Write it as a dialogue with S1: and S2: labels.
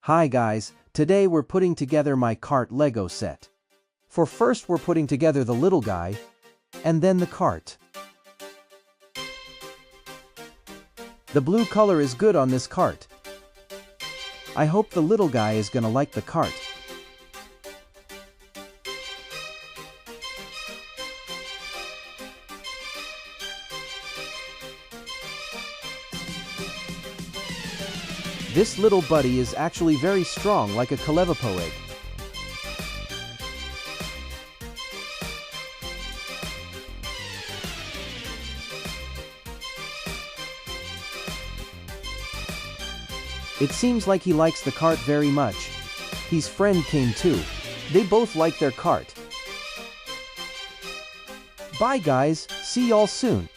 S1: Hi guys, today we're putting together my Kart Lego set. For first we're putting together the little guy, and then the cart. The blue color is good on this cart. I hope the little guy is gonna like the cart. This little buddy is actually very strong like a Kalevapo egg. It seems like he likes the cart very much. His friend came too. They both like their cart. Bye guys, see y'all soon.